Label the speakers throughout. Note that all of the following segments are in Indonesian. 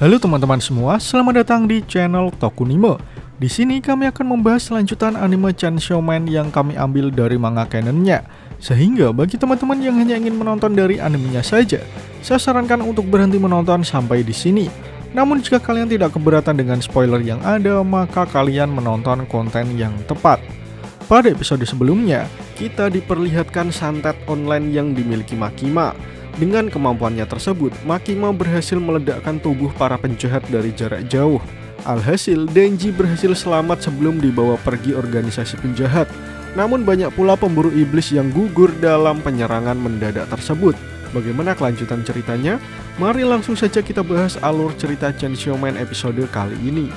Speaker 1: Halo teman-teman semua, selamat datang di channel Tokunime. Di sini kami akan membahas lanjutan anime Chainsaw Man yang kami ambil dari manga canonnya. Sehingga bagi teman-teman yang hanya ingin menonton dari animenya saja, saya sarankan untuk berhenti menonton sampai di sini. Namun jika kalian tidak keberatan dengan spoiler yang ada, maka kalian menonton konten yang tepat. Pada episode sebelumnya, kita diperlihatkan santet online yang dimiliki Makima. Dengan kemampuannya tersebut, Makima berhasil meledakkan tubuh para penjahat dari jarak jauh. Alhasil, Denji berhasil selamat sebelum dibawa pergi organisasi penjahat. Namun banyak pula pemburu iblis yang gugur dalam penyerangan mendadak tersebut. Bagaimana kelanjutan ceritanya? Mari langsung saja kita bahas alur cerita Chainsaw Man episode kali ini.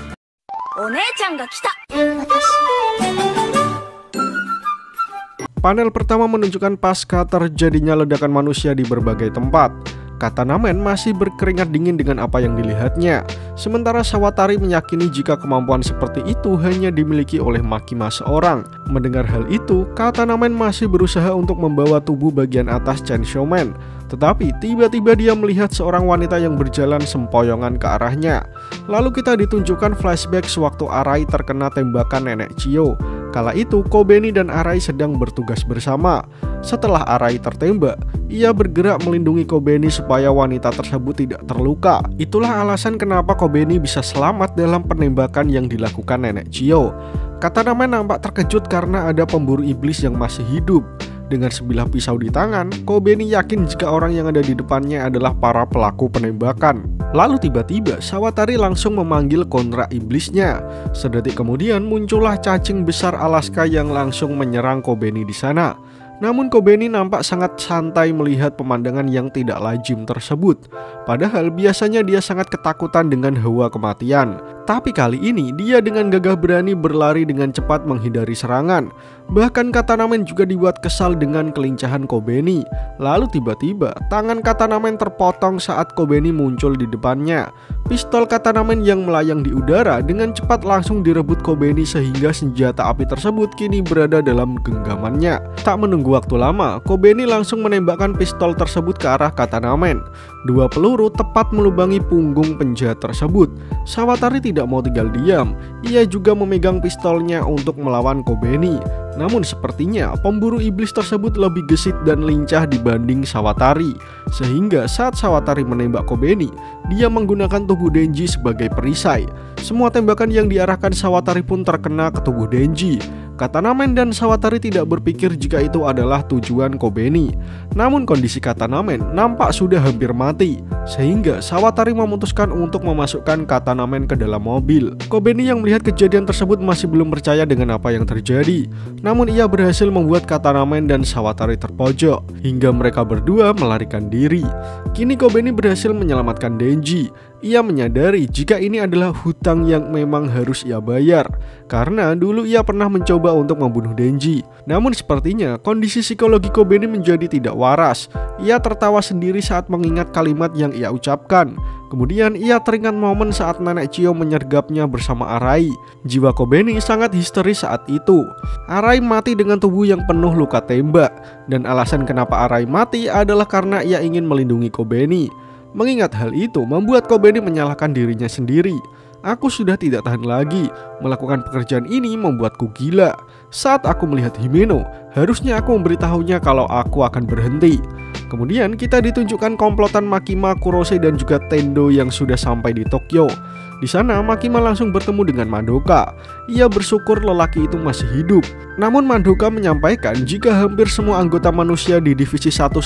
Speaker 1: Panel pertama menunjukkan pasca terjadinya ledakan manusia di berbagai tempat. Katana Man masih berkeringat dingin dengan apa yang dilihatnya. Sementara Sawatari meyakini jika kemampuan seperti itu hanya dimiliki oleh Makima seorang. Mendengar hal itu, Katana Man masih berusaha untuk membawa tubuh bagian atas Chainsaw Man. Tetapi tiba-tiba dia melihat seorang wanita yang berjalan sempoyongan ke arahnya. Lalu kita ditunjukkan flashback sewaktu Arai terkena tembakan nenek Chiyo. Kala itu, Kobeni dan Arai sedang bertugas bersama. Setelah Arai tertembak, ia bergerak melindungi Kobeni supaya wanita tersebut tidak terluka. Itulah alasan kenapa Kobeni bisa selamat dalam penembakan yang dilakukan nenek Chiyo. Katana Man nampak terkejut karena ada pemburu iblis yang masih hidup. Dengan sebilah pisau di tangan, Kobeni yakin jika orang yang ada di depannya adalah para pelaku penembakan. Lalu tiba-tiba Sawatari langsung memanggil kontra iblisnya. Sedetik kemudian muncullah cacing besar Alaska yang langsung menyerang Kobeni di sana. Namun Kobeni nampak sangat santai melihat pemandangan yang tidak lazim tersebut. Padahal biasanya dia sangat ketakutan dengan hawa kematian. Tapi kali ini dia dengan gagah berani berlari dengan cepat menghindari serangan. Bahkan Katana Man juga dibuat kesal dengan kelincahan Kobeni. Lalu tiba-tiba tangan Katana Man terpotong saat Kobeni muncul di depannya. Pistol Katana Man yang melayang di udara dengan cepat langsung direbut Kobeni sehingga senjata api tersebut kini berada dalam genggamannya. Tak menunggu waktu lama, Kobeni langsung menembakkan pistol tersebut ke arah Katana Man. Dua peluru tepat melubangi punggung penjahat tersebut. Sawatari tidak mau tinggal diam. Ia juga memegang pistolnya untuk melawan Kobeni. Namun sepertinya pemburu iblis tersebut lebih gesit dan lincah dibanding Sawatari. Sehingga saat Sawatari menembak Kobeni, dia menggunakan tubuh Denji sebagai perisai. Semua tembakan yang diarahkan Sawatari pun terkena ke tubuh Denji. Katana Man dan Sawatari tidak berpikir jika itu adalah tujuan Kobeni. Namun kondisi Katana Man nampak sudah hampir mati, sehingga Sawatari memutuskan untuk memasukkan Katana Man ke dalam mobil. Kobeni yang melihat kejadian tersebut masih belum percaya dengan apa yang terjadi. Namun ia berhasil membuat Katana Man dan Sawatari terpojok, hingga mereka berdua melarikan diri. Kini Kobeni berhasil menyelamatkan Denji. Ia menyadari jika ini adalah hutang yang memang harus ia bayar, karena dulu ia pernah mencoba untuk membunuh Denji. Namun sepertinya kondisi psikologi Kobeni menjadi tidak waras. Ia tertawa sendiri saat mengingat kalimat yang ia ucapkan. Kemudian ia teringat momen saat nenek Chiyo menyergapnya bersama Arai. Jiwa Kobeni sangat histeris saat itu. Arai mati dengan tubuh yang penuh luka tembak, dan alasan kenapa Arai mati adalah karena ia ingin melindungi Kobeni. Mengingat hal itu membuat Kobeni menyalahkan dirinya sendiri. Aku sudah tidak tahan lagi. Melakukan pekerjaan ini membuatku gila. Saat aku melihat Himeno, harusnya aku memberitahunya kalau aku akan berhenti. Kemudian kita ditunjukkan komplotan Makima, Kurose dan juga Tendo yang sudah sampai di Tokyo. Di sana Makima langsung bertemu dengan Madoka. Ia bersyukur lelaki itu masih hidup. Namun Madoka menyampaikan jika hampir semua anggota manusia di divisi 1-4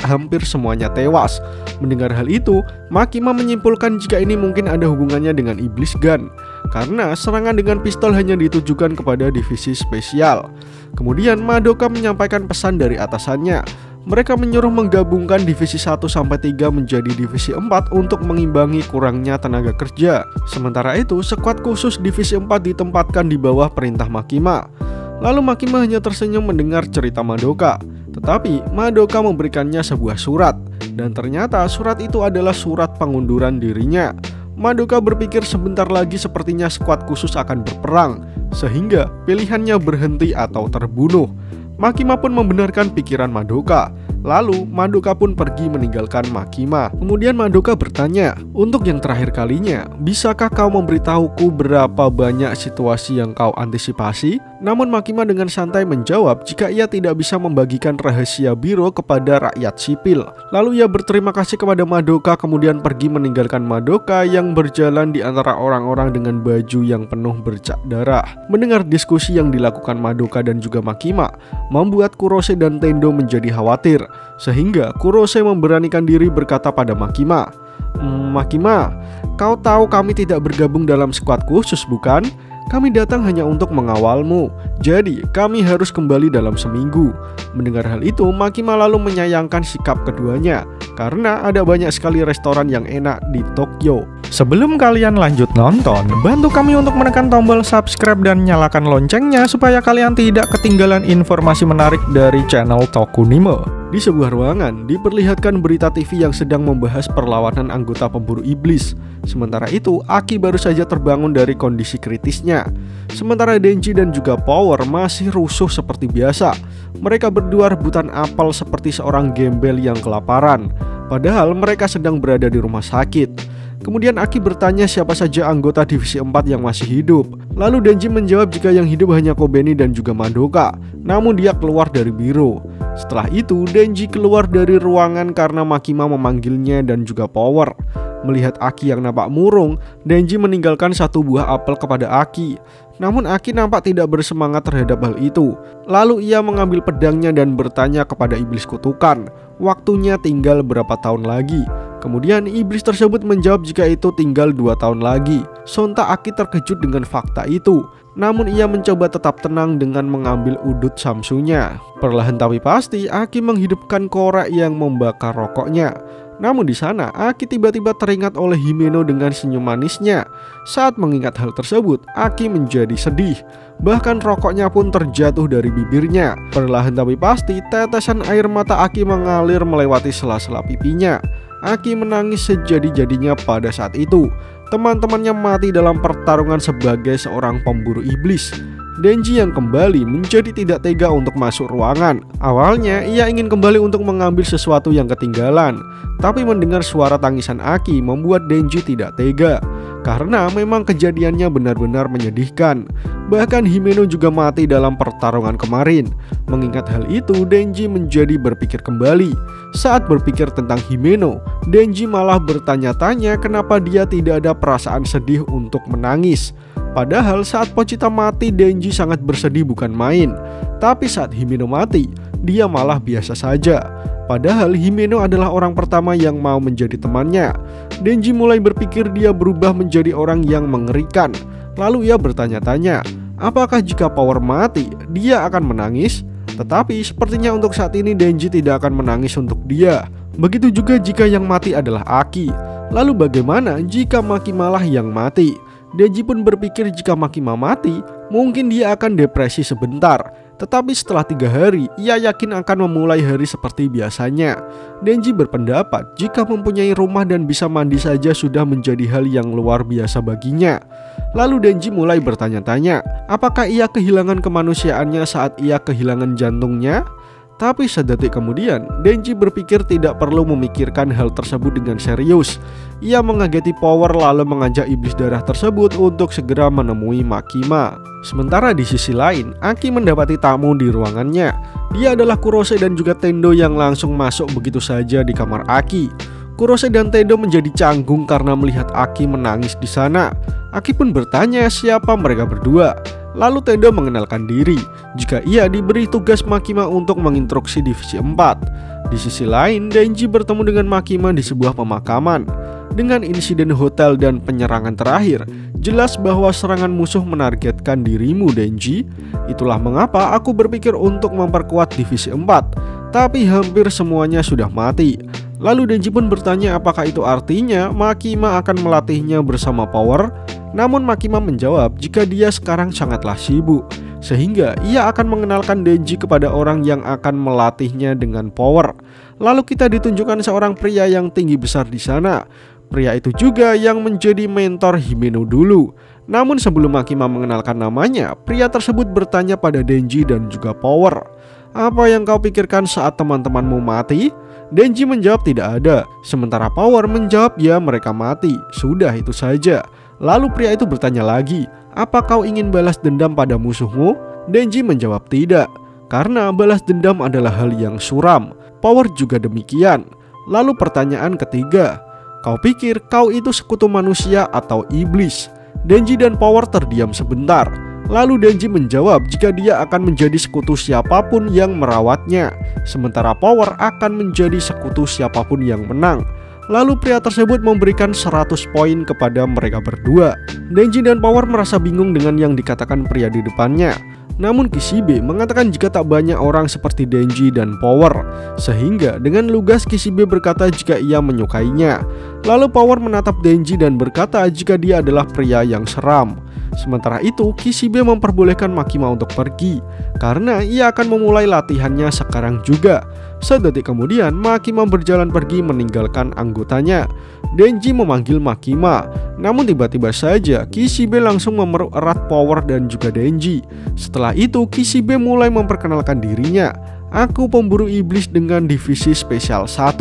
Speaker 1: hampir semuanya tewas. Mendengar hal itu, Makima menyimpulkan jika ini mungkin ada hubungannya dengan Iblis Gun, karena serangan dengan pistol hanya ditujukan kepada divisi spesial. Kemudian Madoka menyampaikan pesan dari atasannya. Mereka menyuruh menggabungkan divisi 1-3 menjadi divisi 4 untuk mengimbangi kurangnya tenaga kerja. Sementara itu, skuad khusus divisi 4 ditempatkan di bawah perintah Makima. Lalu Makima hanya tersenyum mendengar cerita Madoka. Tetapi Madoka memberikannya sebuah surat, dan ternyata surat itu adalah surat pengunduran dirinya. Madoka berpikir sebentar lagi sepertinya skuad khusus akan berperang, sehingga pilihannya berhenti atau terbunuh. Makima pun membenarkan pikiran Madoka. Lalu Madoka pun pergi meninggalkan Makima. Kemudian Madoka bertanya, "Untuk yang terakhir kalinya, bisakah kau memberitahuku berapa banyak situasi yang kau antisipasi?" Namun Makima dengan santai menjawab jika ia tidak bisa membagikan rahasia biro kepada rakyat sipil. Lalu ia berterima kasih kepada Madoka kemudian pergi meninggalkan Madoka yang berjalan di antara orang-orang dengan baju yang penuh bercak darah. Mendengar diskusi yang dilakukan Madoka dan juga Makima membuat Kurose dan Tendo menjadi khawatir, sehingga Kurose memberanikan diri berkata pada Makima, "Makima, kau tahu kami tidak bergabung dalam skuad khusus bukan? Kami datang hanya untuk mengawalmu, jadi kami harus kembali dalam seminggu." Mendengar hal itu, Makima lalu menyayangkan sikap keduanya karena ada banyak sekali restoran yang enak di Tokyo. Sebelum kalian lanjut nonton, bantu kami untuk menekan tombol subscribe dan nyalakan loncengnya supaya kalian tidak ketinggalan informasi menarik dari channel Tokunime. Di sebuah ruangan, diperlihatkan berita TV yang sedang membahas perlawanan anggota pemburu iblis. Sementara itu, Aki baru saja terbangun dari kondisi kritisnya. Sementara Denji dan juga Power masih rusuh seperti biasa. Mereka berdua rebutan apel seperti seorang gembel yang kelaparan. Padahal mereka sedang berada di rumah sakit. Kemudian Aki bertanya siapa saja anggota divisi 4 yang masih hidup. Lalu Denji menjawab jika yang hidup hanya Kobeni dan juga Madoka. Namun dia keluar dari biro. Setelah itu Denji keluar dari ruangan karena Makima memanggilnya dan juga Power. Melihat Aki yang nampak murung, Denji meninggalkan satu buah apel kepada Aki. Namun Aki nampak tidak bersemangat terhadap hal itu. Lalu ia mengambil pedangnya dan bertanya kepada iblis kutukan, waktunya tinggal berapa tahun lagi. Kemudian iblis tersebut menjawab jika itu tinggal 2 tahun lagi. Sontak Aki terkejut dengan fakta itu. Namun ia mencoba tetap tenang dengan mengambil udut samsunya. Perlahan tapi pasti Aki menghidupkan korek yang membakar rokoknya. Namun di sana Aki tiba-tiba teringat oleh Himeno dengan senyum manisnya. Saat mengingat hal tersebut, Aki menjadi sedih. Bahkan rokoknya pun terjatuh dari bibirnya. Perlahan tapi pasti tetesan air mata Aki mengalir melewati sela-sela pipinya. Aki menangis sejadi-jadinya pada saat itu. Teman-temannya mati dalam pertarungan sebagai seorang pemburu iblis. Denji yang kembali menjadi tidak tega untuk masuk ruangan. Awalnya ia ingin kembali untuk mengambil sesuatu yang ketinggalan, tapi mendengar suara tangisan Aki membuat Denji tidak tega. Karena memang kejadiannya benar-benar menyedihkan. Bahkan Himeno juga mati dalam pertarungan kemarin. Mengingat hal itu, Denji menjadi berpikir kembali. Saat berpikir tentang Himeno, Denji malah bertanya-tanya kenapa dia tidak ada perasaan sedih untuk menangis. Padahal saat Pochita mati, Denji sangat bersedih bukan main. Tapi saat Himeno mati, dia malah biasa saja. Padahal Himeno adalah orang pertama yang mau menjadi temannya. Denji mulai berpikir dia berubah menjadi orang yang mengerikan. Lalu ia bertanya-tanya, apakah jika Power mati, dia akan menangis? Tetapi sepertinya untuk saat ini Denji tidak akan menangis untuk dia. Begitu juga jika yang mati adalah Aki. Lalu bagaimana jika Makimalah yang mati? Denji pun berpikir jika Makima mati, mungkin dia akan depresi sebentar. Tetapi setelah 3 hari, ia yakin akan memulai hari seperti biasanya. Denji berpendapat jika mempunyai rumah dan bisa mandi saja sudah menjadi hal yang luar biasa baginya. Lalu Denji mulai bertanya-tanya, apakah ia kehilangan kemanusiaannya saat ia kehilangan jantungnya? Tapi sedetik kemudian, Denji berpikir tidak perlu memikirkan hal tersebut dengan serius. Ia mengageti Power lalu mengajak iblis darah tersebut untuk segera menemui Makima. Sementara di sisi lain, Aki mendapati tamu di ruangannya. Dia adalah Kurose dan juga Tendo yang langsung masuk begitu saja di kamar Aki. Kurose dan Tendo menjadi canggung karena melihat Aki menangis di sana. Aki pun bertanya siapa mereka berdua. Lalu Tendo mengenalkan diri jika ia diberi tugas Makima untuk menginstruksi divisi 4. Di sisi lain, Denji bertemu dengan Makima di sebuah pemakaman. Dengan insiden hotel dan penyerangan terakhir, jelas bahwa serangan musuh menargetkan dirimu, Denji. Itulah mengapa aku berpikir untuk memperkuat divisi 4, tapi hampir semuanya sudah mati. Lalu Denji pun bertanya apakah itu artinya Makima akan melatihnya bersama Power. Namun Makima menjawab jika dia sekarang sangatlah sibuk, sehingga ia akan mengenalkan Denji kepada orang yang akan melatihnya dengan Power. Lalu kita ditunjukkan seorang pria yang tinggi besar di sana. Pria itu juga yang menjadi mentor Himeno dulu. Namun sebelum Makima mengenalkan namanya, pria tersebut bertanya pada Denji dan juga Power, Apa yang kau pikirkan saat teman-temanmu mati? Denji menjawab tidak ada. Sementara Power menjawab ya mereka mati. Sudah itu saja. Lalu pria itu bertanya lagi, apa kau ingin balas dendam pada musuhmu? Denji menjawab tidak, karena balas dendam adalah hal yang suram. Power juga demikian. Lalu pertanyaan ketiga, kau pikir kau itu sekutu manusia atau iblis? Denji dan Power terdiam sebentar. Lalu Denji menjawab jika dia akan menjadi sekutu siapapun yang merawatnya, sementara Power akan menjadi sekutu siapapun yang menang. Lalu pria tersebut memberikan 100 poin kepada mereka berdua. Denji dan Power merasa bingung dengan yang dikatakan pria di depannya. Namun Kishibe mengatakan jika tak banyak orang seperti Denji dan Power, sehingga dengan lugas Kishibe berkata jika ia menyukainya. Lalu Power menatap Denji dan berkata jika dia adalah pria yang seram. Sementara itu Kishibe memperbolehkan Makima untuk pergi, karena ia akan memulai latihannya sekarang juga. Sedetik kemudian Makima berjalan pergi meninggalkan anggotanya. Denji memanggil Makima, namun tiba-tiba saja Kishibe langsung memeluk erat Power dan juga Denji. Setelah itu Kishibe mulai memperkenalkan dirinya. Aku pemburu iblis dengan divisi spesial 1.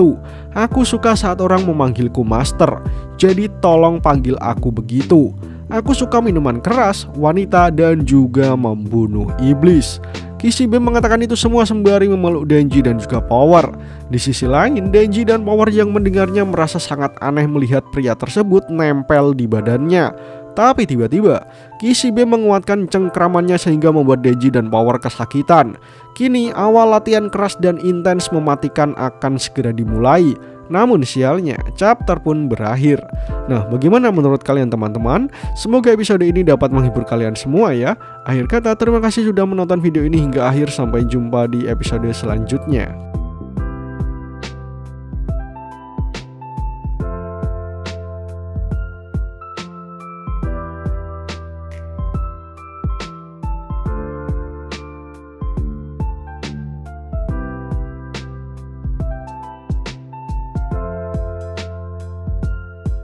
Speaker 1: Aku suka saat orang memanggilku master, jadi tolong panggil aku begitu. Aku suka minuman keras, wanita, dan juga membunuh iblis. Kishibe mengatakan itu semua sembari memeluk Denji dan juga Power. Di sisi lain, Denji dan Power yang mendengarnya merasa sangat aneh melihat pria tersebut nempel di badannya. Tapi tiba-tiba Kishibe menguatkan cengkramannya sehingga membuat Denji dan Power kesakitan. Kini awal latihan keras dan intens mematikan akan segera dimulai. Namun sialnya, chapter pun berakhir. Nah, bagaimana menurut kalian teman-teman? Semoga episode ini dapat menghibur kalian semua ya. Akhir kata, terima kasih sudah menonton video ini hingga akhir. Sampai jumpa di episode selanjutnya.